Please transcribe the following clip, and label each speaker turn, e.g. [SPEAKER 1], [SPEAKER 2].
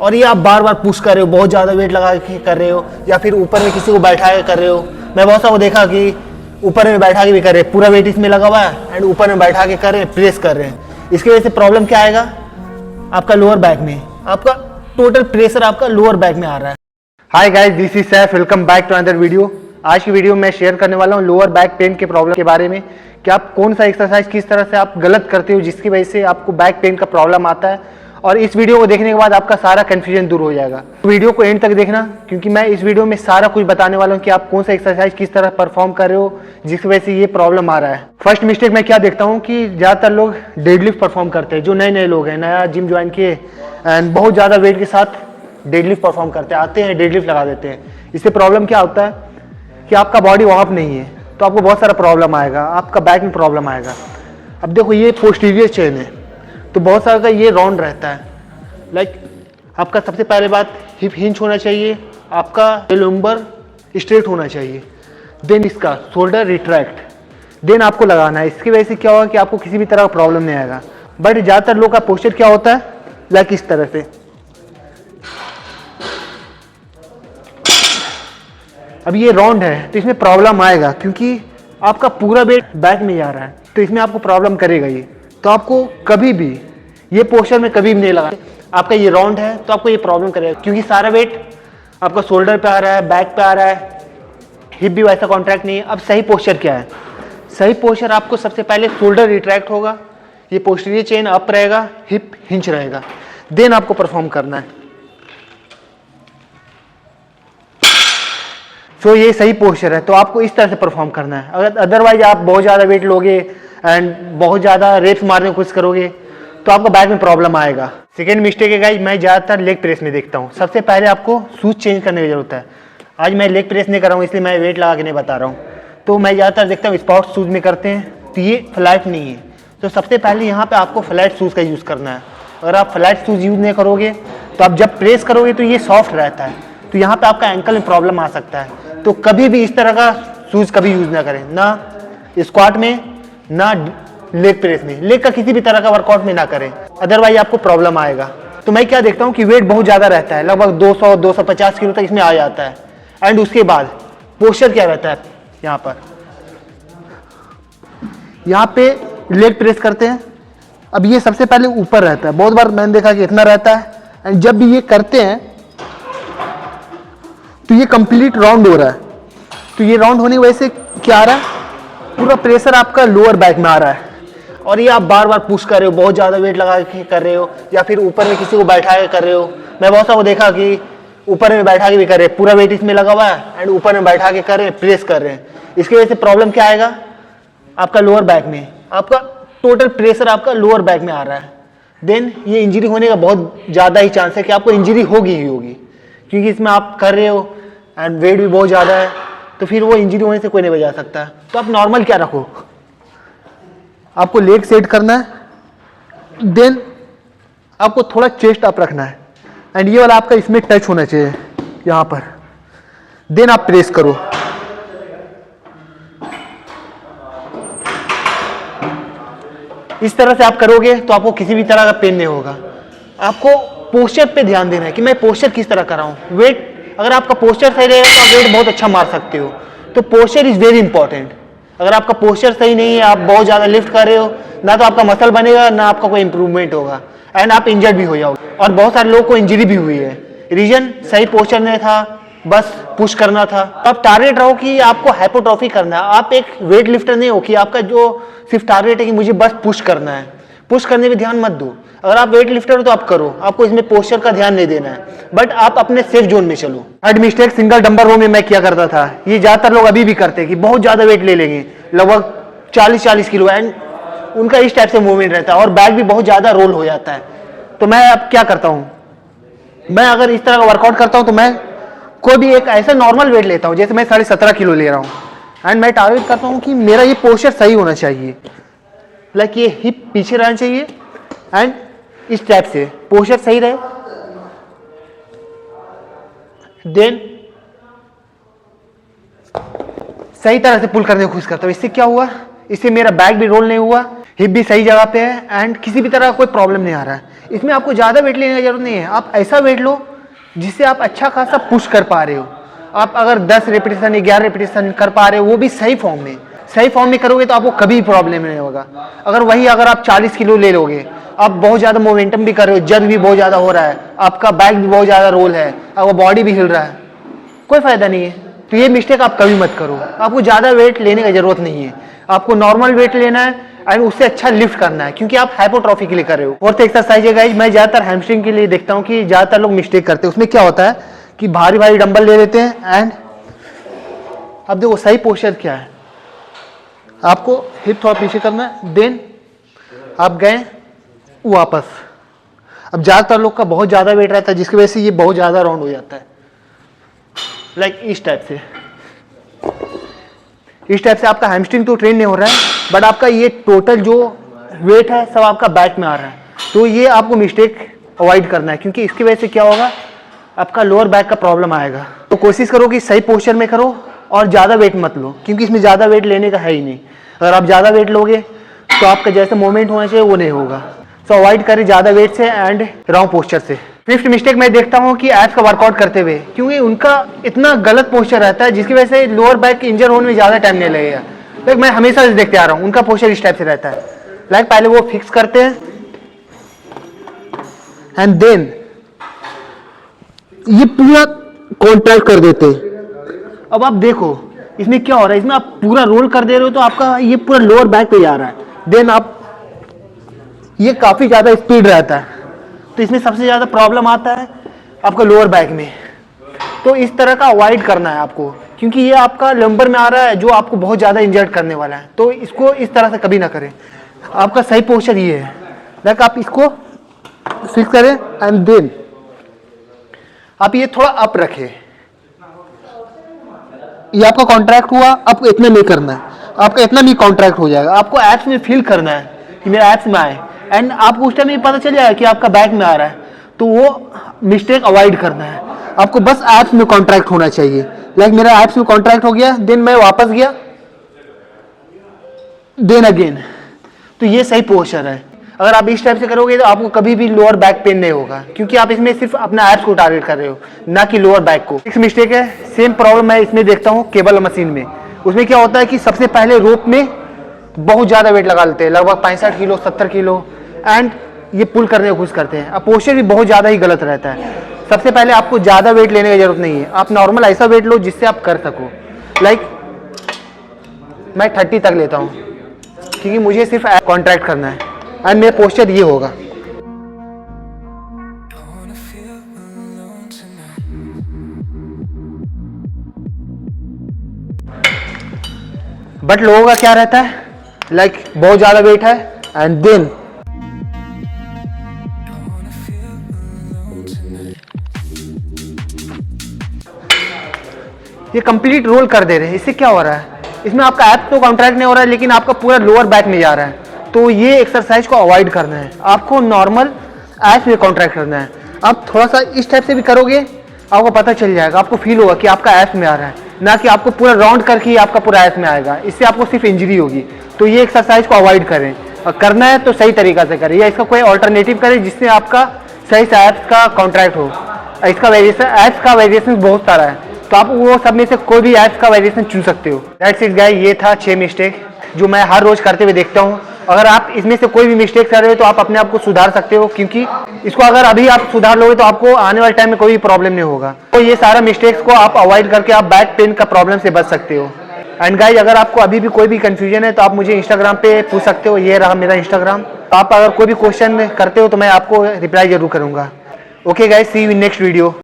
[SPEAKER 1] और ये आप बार बार पुश कर रहे हो, बहुत ज़्यादा वेट लगा के कर रहे हो, या फिर ऊपर में किसी को बैठा के कर रहे हो। मैं बहुत सा को देखा कि ऊपर में बैठा के भी कर रहे हैं, पूरा वेट इसमें लगा हुआ है एंड ऊपर में बैठा के कर रहे हैं, प्रेस कर रहे हैं। इसकी वजह से प्रॉब्लम क्या आएगा आपका लोअर बैक में, आपका टोटल प्रेशर आपका लोअर बैक में आ रहा है।
[SPEAKER 2] Hi guys, this is Saif, welcome back to another video. आज की वीडियो में मैं शेयर करने वाला हूँ लोअर बैक पेन के प्रॉब्लम के बारे में कि आप कौन सा एक्सरसाइज किस तरह से आप गलत करते हो जिसकी वजह से आपको बैक पेन का प्रॉब्लम आता है, और इस वीडियो को देखने के बाद आपका सारा कन्फ्यूजन दूर हो जाएगा। वीडियो को एंड तक देखना, क्योंकि मैं इस वीडियो में सारा कुछ बताने वाला हूँ कि आप कौन सा एक्सरसाइज किस तरह परफॉर्म कर रहे हो जिसकी वजह से ये प्रॉब्लम आ रहा है। फर्स्ट मिस्टेक मैं क्या देखता हूँ कि ज़्यादातर लोग डेडलिफ्ट परफॉर्म करते हैं, जो नए नए लोग हैं, नया जिम ज्वाइन किए एंड बहुत ज़्यादा वेट के साथ डेडलिफ्ट परफॉर्म करते हैं, आते हैं डेडलिफ्ट लगा देते हैं। इससे प्रॉब्लम क्या होता है कि आपका बॉडी वार्म अप नहीं है, तो आपको बहुत सारा प्रॉब्लम आएगा, आपका बैक में प्रॉब्लम आएगा। अब देखो ये पोस्टीरियर चेन है, तो बहुत सारा का ये राउंड रहता है। लाइक आपका सबसे पहले बात हिप हिंच होना चाहिए, आपका लंबर स्ट्रेट होना चाहिए, देन इसका शोल्डर रिट्रैक्ट, देन आपको लगाना है। इसकी वजह से क्या होगा कि आपको किसी भी तरह का प्रॉब्लम नहीं आएगा। बट ज़्यादातर लोग का पोस्चर क्या होता है, लाइक इस तरह से। अब ये राउंड है तो इसमें प्रॉब्लम आएगा, क्योंकि आपका पूरा वेट बैक में जा रहा है, तो इसमें आपको प्रॉब्लम करेगा ये। तो आपको कभी भी ये पोस्चर में कभी भी नहीं लगा। आपका ये राउंड है तो आपको ये प्रॉब्लम करेगा, क्योंकि सारा वेट आपका शोल्डर पे आ रहा है, बैक पे आ रहा है, हिप भी वैसा कॉन्ट्रैक्ट नहीं है। अब सही पोस्चर क्या है? सही पोस्चर आपको सबसे पहले शोल्डर रिट्रैक्ट होगा, ये पोस्टीरियर चेन अप रहेगा, हिप हिंच रहेगा, देन आपको परफॉर्म करना है। तो ये सही पोस्चर है, तो आपको इस तरह से परफॉर्म करना है। अगर अदरवाइज आप बहुत ज़्यादा वेट लोगे एंड बहुत ज़्यादा रेप्स मारने की कोशिश करोगे तो आपको बैक में प्रॉब्लम आएगा। सेकेंड मिस्टेक है गाइस, मैं ज़्यादातर लेग प्रेस में देखता हूँ। सबसे पहले आपको शूज चेंज करने की जरूरत है। आज मैं लेग प्रेस नहीं कर रहा हूँ, इसलिए मैं वेट लगा के नहीं बता रहा हूँ। तो मैं ज़्यादातर देखता हूँ स्पोर्ट्स शूज़ में करते हैं, तो ये फ्लैट नहीं है। तो सबसे पहले यहाँ पर आपको फ्लैट शूज़ का यूज़ करना है। अगर आप फ्लैट शूज़ यूज़ नहीं करोगे तो आप जब प्रेस करोगे तो ये सॉफ्ट रहता है, तो यहाँ पर आपका एंकल में प्रॉब्लम आ सकता है। तो कभी भी इस तरह का शूज कभी यूज ना करें, ना स्क्वाट में ना लेग प्रेस में, लेग का किसी भी तरह का वर्कआउट में ना करें, अदरवाइज आपको प्रॉब्लम आएगा। तो मैं क्या देखता हूँ कि वेट बहुत ज़्यादा रहता है, लगभग 200-250 किलो तक इसमें आ जाता है। एंड उसके बाद पोस्चर क्या रहता है, यहाँ पे लेग प्रेस करते हैं। अब ये सबसे पहले ऊपर रहता है, बहुत बार मैंने देखा कि इतना रहता है, एंड जब भी ये करते हैं तो ये कंप्लीट राउंड हो रहा है। तो ये राउंड होने की वजह से क्या आ रहा है, पूरा प्रेशर आपका लोअर बैक में आ रहा है, और ये आप बार बार पुश कर रहे हो, बहुत ज़्यादा वेट लगा के कर रहे हो, या फिर ऊपर में किसी को बैठा के कर रहे हो। मैं बहुत सा को देखा कि ऊपर में बैठा के भी कर रहे हैं, पूरा वेट इसमें लगा हुआ है एंड ऊपर में बैठा के कर रहे हैं, प्रेस कर रहे हैं। इसकी वजह से प्रॉब्लम क्या आएगा आपका लोअर बैक में, आपका टोटल प्रेशर आपका लोअर बैक में आ रहा है। देन ये इंजरी होने का बहुत ज़्यादा ही चांस है कि आपको इंजरी होगी ही होगी, क्योंकि इसमें आप कर रहे हो एंड वेट भी बहुत ज़्यादा है, तो फिर वो इंजरी होने से कोई नहीं बचा सकता। तो आप नॉर्मल क्या रखो, आपको लेग सेट करना है, देन आपको थोड़ा चेस्ट अप रखना है, एंड ये वाला आपका इसमें टच होना चाहिए यहाँ पर, देन आप प्रेस करो। इस तरह से आप करोगे तो आपको किसी भी तरह का पेन नहीं होगा। आपको पोस्चर पे ध्यान देना है कि मैं पोस्चर किस तरह कर रहा हूँ। वेट अगर आपका पोस्चर सही रहेगा तो आप वेट बहुत अच्छा मार सकते हो। तो पोस्चर इज वेरी इंपॉर्टेंट। अगर आपका पोस्चर सही नहीं है, आप बहुत ज़्यादा लिफ्ट कर रहे हो, ना तो आपका मसल बनेगा, ना आपका कोई इंप्रूवमेंट होगा, एंड आप इंजर्ड भी हो जाओगे। और बहुत सारे लोगों को इंजरी भी हुई है, रीजन सही पोस्चर नहीं था, बस पुश करना था। तो आप टारगेट रहो कि आपको हाइपोट्रॉफी करना है। आप एक वेट लिफ्टर नहीं हो कि आपका जो सिर्फ टारगेट है कि मुझे बस पुश करना है। पुश करने में ध्यान मत दो। अगर आप वेट लिफ्टर हो तो आप करो, आपको इसमें पोस्चर का ध्यान नहीं देना है, बट आप अपने सेफ जोन में चलो। थर्ड मिस्टेक सिंगल डंबल रो में मैं क्या करता था, ये ज्यादातर लोग अभी भी करते हैं कि बहुत ज्यादा वेट ले लेंगे, लगभग 40-40 किलो, एंड उनका इस टाइप से मूवमेंट रहता है और बैक भी बहुत ज्यादा रोल हो जाता है। तो मैं अब क्या करता हूँ, मैं अगर इस तरह का वर्कआउट करता हूँ तो मैं कोई भी एक ऐसा नॉर्मल वेट लेता हूँ, जैसे मैं 17.5 किलो ले रहा हूँ, एंड मैं टारगेट करता हूँ कि मेरा ये पोस्चर सही होना चाहिए। लाइक ये हिप पीछे रहना चाहिए एंड इस टाइप से पोस्चर सही रहे, देन सही तरह से पुल करने की कोशिश करता हूँ। इससे क्या हुआ इससे मेरा बैक भी रोल नहीं हुआ, हिप भी सही जगह पे है एंड किसी भी तरह का कोई प्रॉब्लम नहीं आ रहा है। इसमें आपको ज़्यादा वेट लेने की जरूरत नहीं है, आप ऐसा वेट लो जिससे आप अच्छा खासा पुश कर पा रहे हो। आप अगर 10 रेपिटेशन 11 रेपिटेशन कर पा रहे हो वो भी सही फॉर्म में करोगे तो आपको कभी प्रॉब्लम नहीं होगा। अगर आप 40 किलो ले लोगे, आप बहुत ज़्यादा मोमेंटम भी कर रहे हो, जर्क भी बहुत ज़्यादा हो रहा है, आपका बैक भी बहुत ज़्यादा रोल है, आपका बॉडी भी हिल रहा है, कोई फायदा नहीं है। तो ये मिस्टेक आप कभी मत करो। आपको ज़्यादा वेट लेने की जरूरत नहीं है, आपको नॉर्मल वेट लेना है एंड उससे अच्छा लिफ्ट करना है, क्योंकि आप हाइपोट्रॉफी के लिए कर रहे हो। और एक्सरसाइज है गाइस, मैं ज़्यादातर हैमस्ट्रिंग के लिए देखता हूँ कि ज़्यादातर लोग मिस्टेक करते हैं। उसमें क्या होता है कि भारी भारी डंबल ले लेते हैं एंड अब देखो सही पोस्चर क्या है, आपको हिप थोड़ा पीछे करना है, देन आप गए वापस। अब ज़्यादातर लोग का बहुत ज़्यादा वेट रहता है जिसकी वजह से ये बहुत ज़्यादा राउंड हो जाता है, लाइक इस टाइप से आपका हैमस्ट्रिंग तो ट्रेन नहीं हो रहा है, बट आपका ये टोटल जो वेट है सब आपका बैक में आ रहा है। तो ये आपको मिस्टेक अवॉइड करना है, क्योंकि इसकी वजह से क्या होगा, आपका लोअर बैक का प्रॉब्लम आएगा। तो कोशिश करो कि सही पोस्चर में करो और ज़्यादा वेट मत लो, क्योंकि इसमें ज़्यादा वेट लेने का है ही नहीं। अगर आप ज़्यादा वेट लोगे तो आपका जैसे मूवमेंट होना चाहिए वो नहीं होगा। सो अवॉइड करें ज़्यादा वेट से एंड रॉन्ग पोस्चर से। फिफ्थ मिस्टेक मैं देखता हूँ कि एब्स का वर्कआउट करते हुए, क्योंकि उनका इतना गलत पोस्चर रहता है जिसकी वजह से लोअर बैक इंजर होने में ज़्यादा टाइम नहीं लगेगा। लाइक मैं हमेशा से देखते आ रहा हूँ, उनका पोस्चर इस टाइप से रहता है। लाइक पहले वो फिक्स करते हैं एंड देन ये पूरा कॉन्ट्रैक्ट कर देते हैं। अब आप देखो इसमें क्या हो रहा है, इसमें आप पूरा रोल कर दे रहे हो तो आपका ये पूरा लोअर बैक पे जा रहा है, देन आप ये काफ़ी ज़्यादा स्पीड रहता है, तो इसमें सबसे ज़्यादा प्रॉब्लम आता है आपका लोअर बैक में। तो इस तरह का अवॉइड करना है आपको, क्योंकि ये आपका लंबर में आ रहा है जो आपको बहुत ज़्यादा इंजर्ड करने वाला है। तो इसको इस तरह से कभी ना करें। आपका सही पोस्चर ये है, लाइक आप इसको फिक्स करें एंड देन आप ये थोड़ा अप रखें, ये आपका कॉन्ट्रैक्ट हुआ, आपको इतना नहीं करना है, आपका इतना भी कॉन्ट्रैक्ट हो जाएगा। आपको एब्स में फील करना है कि मेरे एब्स में आए एंड आपको उस टाइम में पता चल जाएगा कि आपका बैक में आ रहा है, तो वो मिस्टेक अवॉइड करना है। आपको बस एब्स में कॉन्ट्रैक्ट होना चाहिए। लाइक मेरा एब्स में कॉन्ट्रैक्ट हो गया, देन मैं वापस गया, देन अगेन, तो ये सही पोस्चर है। अगर आप इस टाइप से करोगे तो आपको कभी भी लोअर बैक पेन नहीं होगा, क्योंकि आप इसमें सिर्फ अपना एब्स को टारगेट कर रहे हो, ना कि लोअर बैक को। एक मिस्टेक है, सेम प्रॉब्लम मैं इसमें देखता हूँ केबल मशीन में। उसमें क्या होता है कि सबसे पहले रोप में बहुत ज़्यादा वेट लगा लेते हैं, लगभग 65 किलो 70 किलो, एंड ये पुल करने की कोशिश करते हैं। अब पोस्चर भी बहुत ज़्यादा ही गलत रहता है। सबसे पहले आपको ज़्यादा वेट लेने की जरूरत नहीं है, आप नॉर्मल ऐसा वेट लो जिससे आप कर सको। लाइक मैं 30 तक लेता हूँ, क्योंकि मुझे सिर्फ कॉन्ट्रैक्ट करना है एंड मेरा पोस्चर ये होगा। बट लोगों का क्या रहता है, लाइक बहुत ज्यादा वेट है एंड देन ये कंप्लीट रोल कर दे रहे हैं। इससे क्या हो रहा है, इसमें आपका एब्स तो कॉन्ट्रैक्ट नहीं हो रहा है, लेकिन आपका पूरा लोअर बैक में जा रहा है। तो ये एक्सरसाइज को अवॉइड करना है, आपको नॉर्मल एब्स में कॉन्ट्रैक्ट करना है। आप थोड़ा सा इस टाइप से भी करोगे, आपको पता चल जाएगा, आपको फील होगा कि आपका एब्स में आ रहा है, ना कि आपको पूरा राउंड करके ही आपका पूरा एब्स में आएगा। इससे आपको सिर्फ इंजरी होगी। तो ये एक्सरसाइज को अवॉइड करें, और करना है तो सही तरीका से करें, या इसका कोई ऑल्टरनेटिव करें जिससे आपका सही से एब्स का कॉन्ट्रैक्ट हो। इसका वेरिएशन, एब्स का वेरिएशन बहुत सारा है, तो आप वो सब में से कोई भी एब्स का वेरिएशन चुन सकते हो। दैट्स इट गाइस, ये था 6 मिस्टेक जो मैं हर रोज करते हुए देखता हूँ। अगर आप इसमें से कोई भी मिस्टेक कर रहे हो तो आप अपने आप को सुधार सकते हो, क्योंकि इसको अगर अभी आप सुधार लोगे तो आपको आने वाले टाइम में कोई प्रॉब्लम नहीं होगा। तो ये सारा मिस्टेक्स को आप अवॉइड करके आप बैक पेन का प्रॉब्लम से बच सकते हो। एंड गाइस, अगर आपको अभी भी कोई भी कंफ्यूजन है तो आप मुझे इंस्टाग्राम पे पूछ सकते हो, ये रहा मेरा इंस्टाग्राम। तो आप अगर कोई भी क्वेश्चन करते हो तो मैं आपको रिप्लाई जरूर करूंगा। Okay guys, see you in next video.